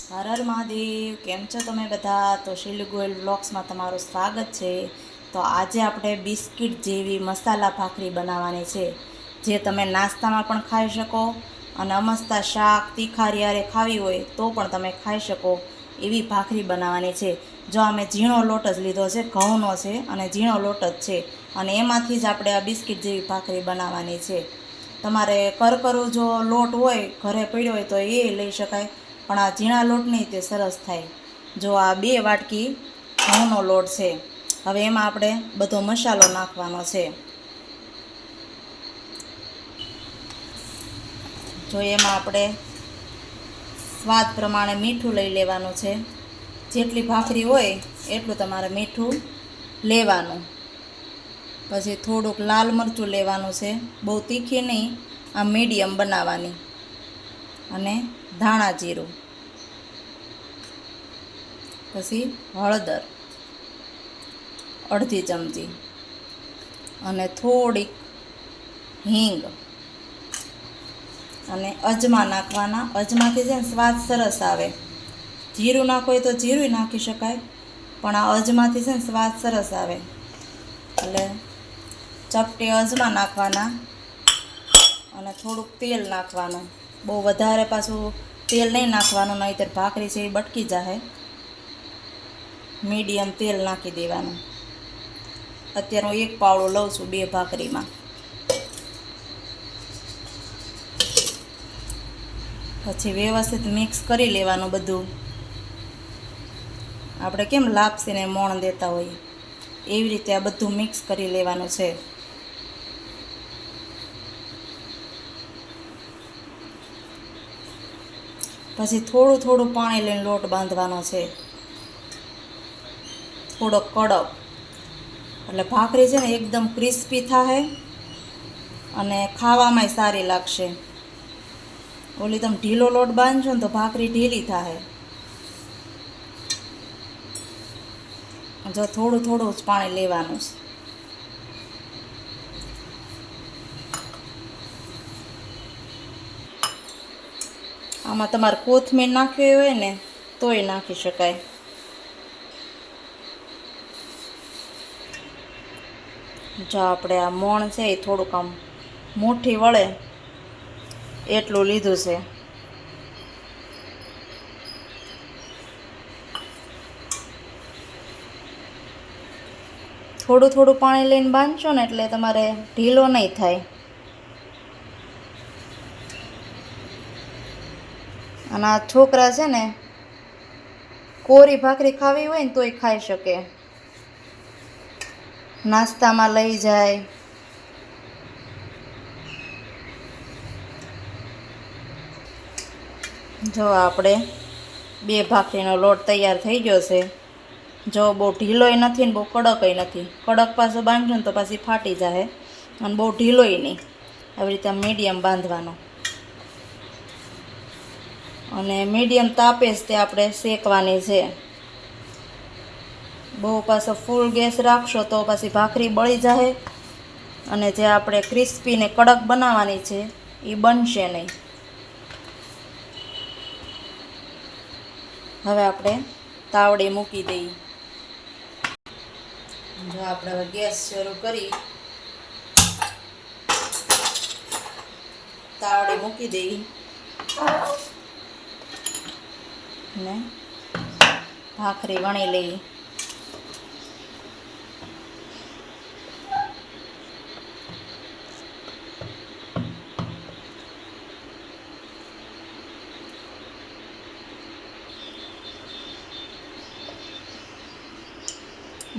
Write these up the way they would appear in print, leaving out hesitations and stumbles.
હર હર મહાદેવ, કેમ છો તમે બધા? તો શીલુ ગોયલ વ્લોગ્સમાં તમારું સ્વાગત છે. તો આજે આપણે બિસ્કિટ જેવી મસાલા ભાખરી બનાવવાની છે, જે તમે નાસ્તામાં પણ ખાઈ શકો અને અમસ્તા શાક તીખારિયારે ખાવી હોય તો પણ તમે ખાઈ શકો એવી ભાખરી બનાવવાની છે. જો અમે ઝીણો લોટ જ લીધો છે, ઘઉંનો છે અને ઝીણો લોટ જ છે, અને એમાંથી જ આપણે આ બિસ્કિટ જેવી ભાખરી બનાવવાની છે. તમારે કરકરું જો લોટ હોય ઘરે પડ્યો હોય તો એ લઈ શકાય, પણ આ ઝીણા લોટ નહીં તે સરસ થાય. જો આ 2 વાટકી ઘઉંનો લોટ છે. હવે એમાં આપણે બધો મસાલો નાખવાનો છે. જો એમાં આપણે સ્વાદ પ્રમાણે મીઠું લઈ લેવાનું છે. જેટલી ભાખરી હોય એટલું તમારે મીઠું લેવાનું. પછી થોડુંક લાલ મરચું લેવાનું છે, બહુ તીખી નહીં, આ મીડિયમ બનાવવાની. અને ધાણા જીરું, પછી હળદર અડધી ચમચી અને થોડીક હિંગ અને અજમા નાખવાના. અજમાથી છે ને સ્વાદ સરસ આવે. જીરું નાખો હોય તો જીરું નાખી શકાય, પણ આ અજમાથી છે ને સ્વાદ સરસ આવે. એટલે ચપટી અજમા નાખવાના અને થોડુંક તેલ નાખવાનું. બહુ વધારે પાછું તેલ નહીં નાખવાનું, નહીંતર ભાખરી છે એ બટકી જાય. મીડિયમ તેલ નાખી દેવાનું. અત્યારે હું 1 પાવડું લઉં છું 2 ભાખરીમાં. પછી વ્યવસ્થિત મિક્સ કરી લેવાનું બધું. આપણે કેમ લાપસીને મોણ દેતા હોઈએ એવી રીતે આ બધું મિક્સ કરી લેવાનું છે. પછી થોડું થોડું પાણી લઈને લોટ બાંધવાનો છે, થોડો કડક, એટલે ભાખરી છે ને એકદમ ક્રિસ્પી થાય અને ખાવામાં સારી લાગશે. ઓલી તમે ઢીલો લોટ બાંધશો ને તો ભાખરી ઢીલી થાય. જો થોડું થોડું જ પાણી લેવાનું છે. આમાં તમારે કોથમીર નાખવી હોય ને તોય નાખી શકાય. જો આપણે આ મોણ છે એ થોડુંક આમ મુઠ્ઠી વળે એટલું લીધું છે. થોડું થોડું પાણી લઈને બાંધશો ને એટલે તમારે ઢીલો નહીં થાય. અને આ છોકરા છે ને કોરી ભાખરી ખાવી હોય ને તોય ખાઈ શકે, નાસ્તામાં લઈ જાય. જો આપણે 2 ભાખરીનો લોટ તૈયાર થઈ ગયો છે. જો બહુ ઢીલોય નથી ને બહુ કડકય નથી. કડક પાછો બાંધજો ને તો પાછી ફાટી જાય, અને બહુ ઢીલોય નહીં. આવી રીતે મીડિયમ બાંધવાનો અને મીડિયમ તાપે જ તે આપણે શેકવાની છે. બહુ પાછો ફૂલ ગેસ રાખશો તો પછી ભાખરી બળી જાય અને જે આપણે ક્રિસ્પી ને કડક બનાવવાની છે એ બનશે નહીં. હવે આપણે તાવડી મૂકી દઈએ. જો આપણે હવે ગેસ શરૂ કરી તાવડી મૂકી દઈએ ને ભાખરી વણી લઈએ.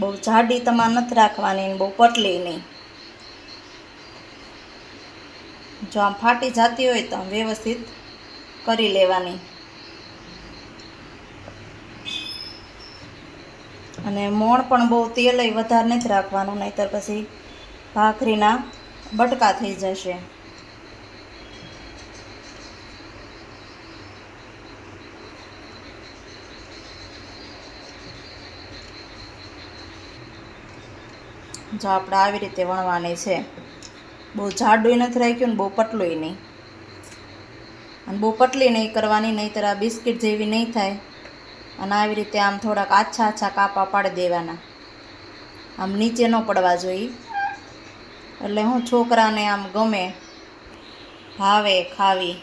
બહુ જાડી તમારે નથી રાખવાની, બહુ પતલી નહીં. જો આમ ફાટી જતી હોય તો વ્યવસ્થિત કરી લેવાની. અને મોણ પણ બહુ તેલય વધારે નથી રાખવાનું, નહીંતર પછી ભાખરીના બટકા થઈ જશે. જો આપણે આવી રીતે વણવાની છે. બહુ જાડું નથી રાખ્યું ને બહુ પતલુંય નહીં. અને બહુ પતલી નહીં કરવાની, નહીંતર આ બિસ્કિટ જેવી નહીં થાય. અને આવી રીતે આમ થોડાક આછા આછા કાપા પાડી દેવાના, આમ નીચે ન પડવા જોઈએ. એટલે હું છોકરાને આમ ગમે, ભાવે ખાવી.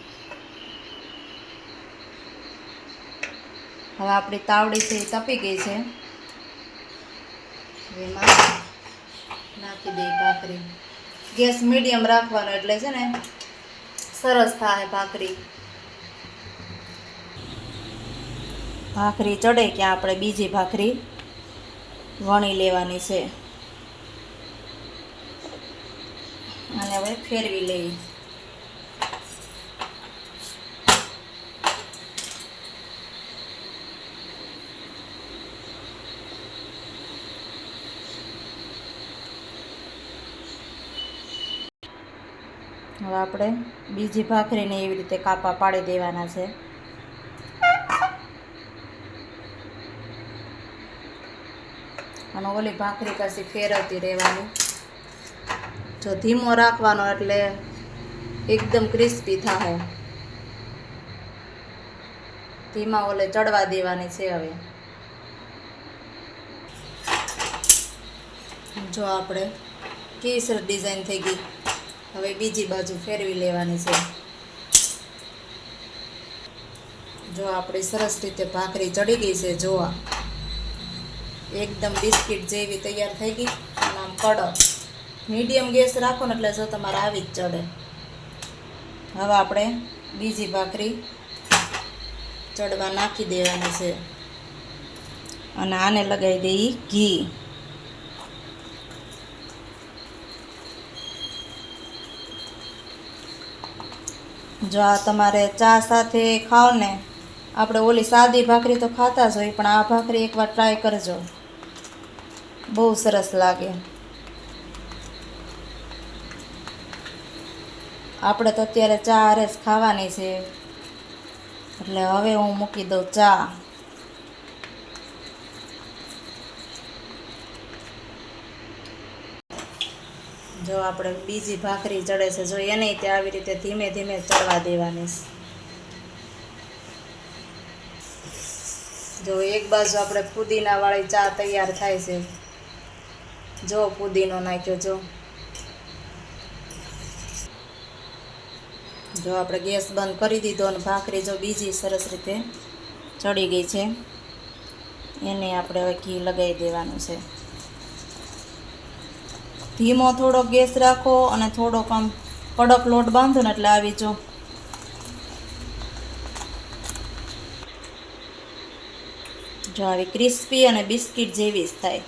હવે આપણી તાવડી છે એ તપી ગઈ છે, એમાં નાખી દઈ ભાખરી. ગેસ મીડિયમ રાખવાનો એટલે છે ને સરસ થાય ભાખરી. ભાખરી ચડે ક્યાં આપણે બીજી ભાખરી વણી લેવાની છે. અને હવે ફેરવી લઈએ. હવે આપણે બીજી ભાખરીને એવી રીતે કાપા પાડી દેવાના છે. અને ઓલી ભાખરી પાછી ફેરવતી રહેવાની. જો ધીમો રાખવાનો એટલે એકદમ ક્રિસ્પી થાય. ધીમા ઓલે ચડવા દેવાની છે. હવે જો આપણે કેસર ડિઝાઇન થઈ ગઈ. હવે બીજી બાજુ ફેરવી લેવાની છે. જો આપણી સરસ રીતે ભાખરી ચડી ગઈ છે. જોવા એકદમ બિસ્કિટ જેવી તૈયાર થઈ ગઈ. અને આમ કડક મીડિયમ ગેસ રાખો ને એટલે જો તમારે આવી જ ચડે. હવે આપણે બીજી ભાખરી ચડવા નાખી દેવાની છે. અને આને લગાવી દઈએ ઘી. જો આ તમારે ચા સાથે ખાઓ ને, આપણે ઓલી સાદી ભાખરી તો ખાતા જ હોય, પણ આ ભાખરી એકવાર ટ્રાય કરજો, બહુ સરસ લાગે. આપણે તો અત્યારે ચા હારે જ ખાવાની છે, એટલે હવે હું મૂકી દઉં ચા. જો આપણે બીજી ભાખરી ચડે છે, જો એને તે આવી રીતે ધીમે ધીમે ચડવા દેવાની. જો એક બાજુ આપણે પુદીનાવાળી ચા તૈયાર થાય છે. જો પુદીનો નાખ્યો. જો આપણે ગેસ બંધ કરી દીધો અને ભાખરી જો બીજી સરસ રીતે ચડી ગઈ છે. એને આપણે હવે ઘી લગાવી દેવાનું છે. ધીમો થોડો ગેસ રાખો અને થોડોક આમ કડક લોટ બાંધો ને એટલે આવી જો આવી ક્રિસ્પી અને બિસ્કિટ જેવી જ થાય.